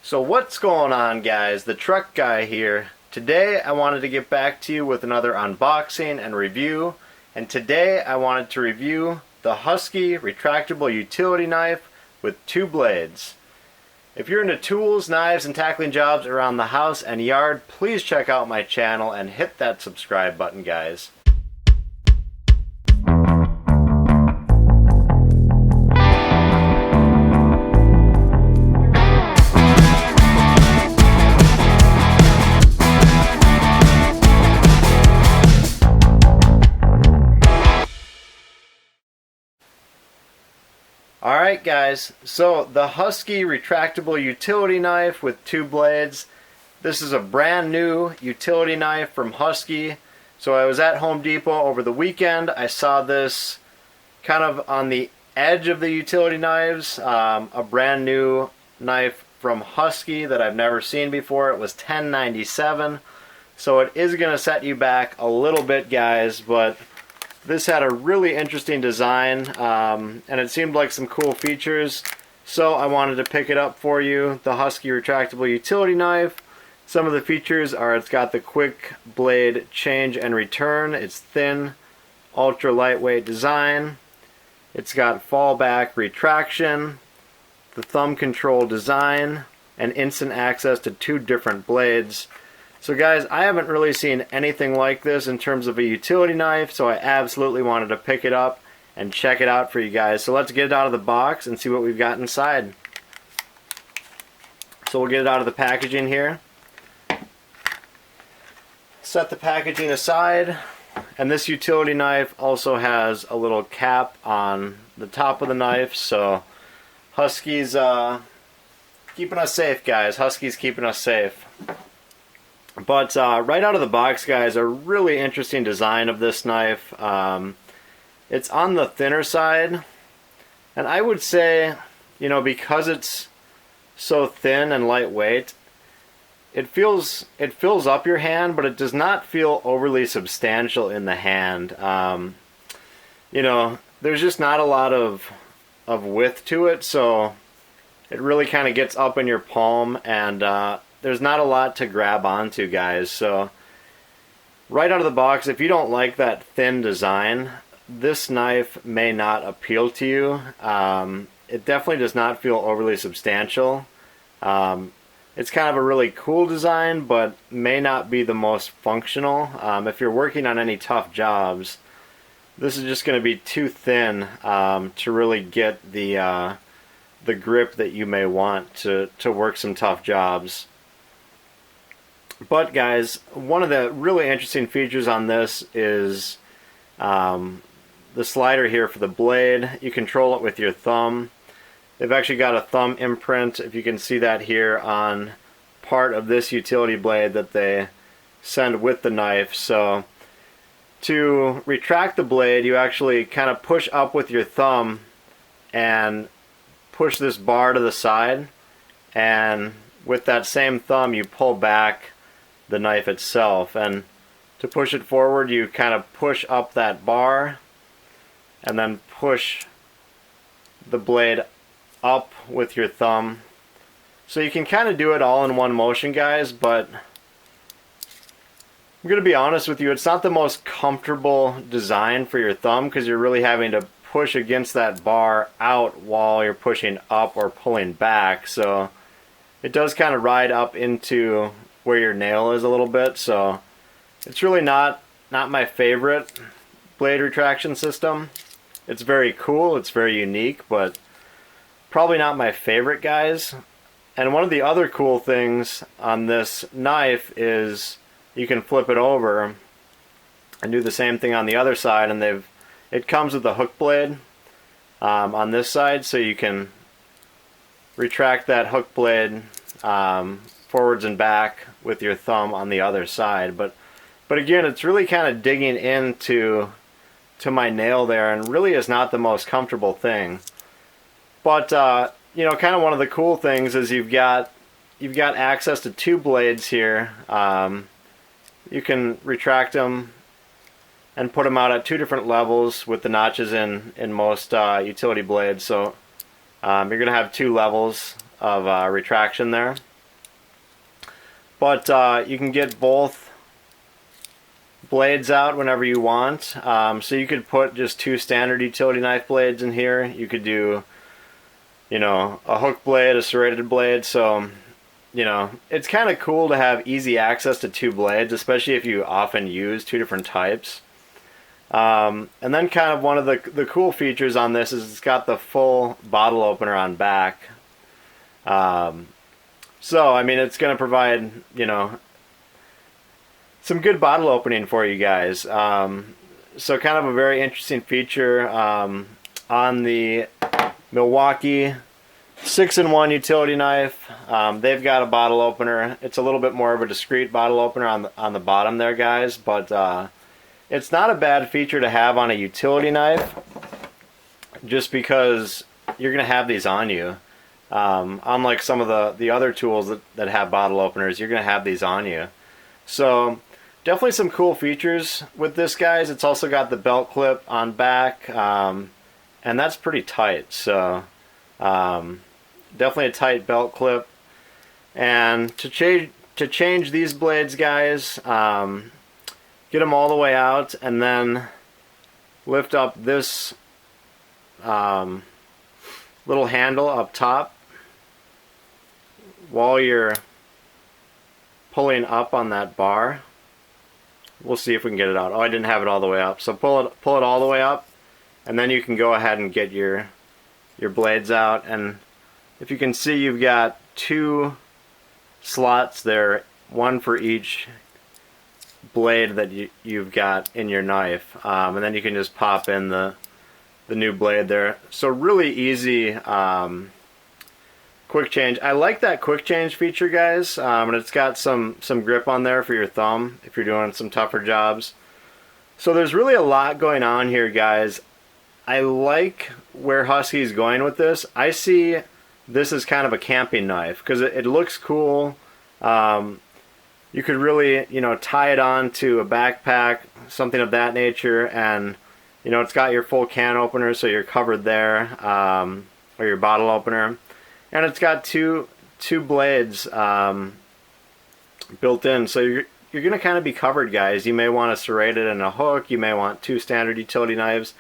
So what's going on, guys? The truck guy here. Today I wanted to get back to you with another unboxing and review, and today I wanted to review the Husky Retractable Utility Knife with 2 blades. If you're into tools, knives, and tackling jobs around the house and yard, please check out my channel and hit that subscribe button, guys. Alright guys, so the Husky Retractable Utility Knife with 2 blades. This is a brand new utility knife from Husky. So I was at Home Depot over the weekend. I saw this kind of on the edge of the utility knives. A brand new knife from Husky that I've never seen before. It was $10.97. So it is going to set you back a little bit, guys, but this had a really interesting design, and it seemed like some cool features, so I wanted to pick it up for you. The Husky Retractable Utility Knife. Some of the features are it's got the quick blade change and return, it's thin, ultra lightweight design, it's got fallback retraction, the thumb control design, and instant access to 2 different blades. So guys, I haven't really seen anything like this in terms of a utility knife, so I absolutely wanted to pick it up and check it out for you guys. So let's get it out of the box and see what we've got inside. So we'll get it out of the packaging here. Set the packaging aside, and this utility knife also has a little cap on the top of the knife, so Husky's keeping us safe, guys. Husky's keeping us safe. But right out of the box, guys, a really interesting design of this knife. It's on the thinner side, and I would say, you know, because it's so thin and lightweight, it fills up your hand, but it does not feel overly substantial in the hand. You know, there's just not a lot of width to it, so it really kind of gets up in your palm, and there's not a lot to grab onto, guys. So right out of the box, if you don't like that thin design, this knife may not appeal to you. It definitely does not feel overly substantial. It's kind of a really cool design, but may not be the most functional. If you're working on any tough jobs, this is just going to be too thin to really get the grip that you may want to work some tough jobs. But guys, one of the really interesting features on this is the slider here for the blade. You control it with your thumb. They've actually got a thumb imprint, if you can see that here, on part of this utility blade that they send with the knife. So to retract the blade, you actually kind of push up with your thumb and push this bar to the side, and with that same thumb you pull back the knife itself, and to push it forward you kind of push up that bar and then push the blade up with your thumb. So you can kind of do it all in one motion, guys, but I'm going to be honest with you, it's not the most comfortable design for your thumb, because you're really having to push against that bar out while you're pushing up or pulling back. So it does kind of ride up into where your nail is a little bit, so it's really not my favorite blade retraction system. It's very cool, it's very unique, but probably not my favorite, guys. And one of the other cool things on this knife is you can flip it over and do the same thing on the other side, and it comes with a hook blade on this side, so you can retract that hook blade forwards and back with your thumb on the other side. But again, it's really kind of digging into my nail there, and really is not the most comfortable thing. But you know, kind of one of the cool things is you've got access to 2 blades here. You can retract them and put them out at 2 different levels with the notches in most utility blades. So you're going to have 2 levels of retraction there. but you can get both blades out whenever you want. So you could put just 2 standard utility knife blades in here. You could do, you know, a hook blade, a serrated blade. So, you know, it's kind of cool to have easy access to 2 blades, especially if you often use 2 different types. And then kind of one of the cool features on this is it's got the full bottle opener on back. So, I mean, it's going to provide, you know, some good bottle opening for you guys. So kind of a very interesting feature on the Milwaukee 6-in-1 utility knife. They've got a bottle opener. It's a little bit more of a discreet bottle opener on the bottom there, guys, but it's not a bad feature to have on a utility knife, just because you're going to have these on you. Unlike some of the other tools that have bottle openers, you're going to have these on you. So definitely some cool features with this, guys. It's also got the belt clip on back, and that's pretty tight. So definitely a tight belt clip. And to change these blades, guys, get them all the way out and then lift up this little handle up top while you're pulling up on that bar. We'll see if we can get it out. Oh, I didn't have it all the way up. So pull it all the way up, and then you can go ahead and get your blades out. And if you can see, you've got 2 slots there, one for each blade that you've got in your knife, and then you can just pop in the new blade there. So really easy quick change. I like that quick change feature, guys, and it's got some grip on there for your thumb if you're doing some tougher jobs. So there's really a lot going on here, guys. I like where Husky's going with this. I see this as kind of a camping knife because it looks cool. You could really, you know, tie it on to a backpack, something of that nature, and you know, it's got your full can opener, so you're covered there, or your bottle opener. And it's got two blades built in, so you're going to kind of be covered, guys. You may want to serrate it in a hook. You may want 2 standard utility knives,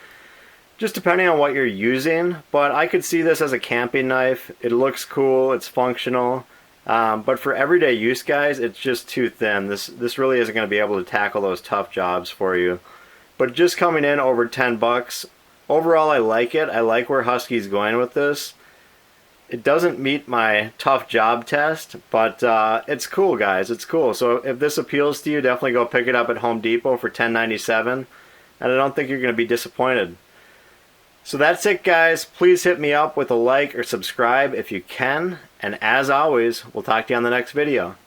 just depending on what you're using. But I could see this as a camping knife. It looks cool. It's functional. But for everyday use, guys, it's just too thin. This really isn't going to be able to tackle those tough jobs for you. But just coming in over 10 bucks, overall I like it. I like where Husky's going with this. It doesn't meet my tough job test, but it's cool, guys. It's cool. So if this appeals to you, definitely go pick it up at Home Depot for $10.97, and I don't think you're going to be disappointed. So that's it, guys. Please hit me up with a like or subscribe if you can, and as always, we'll talk to you on the next video.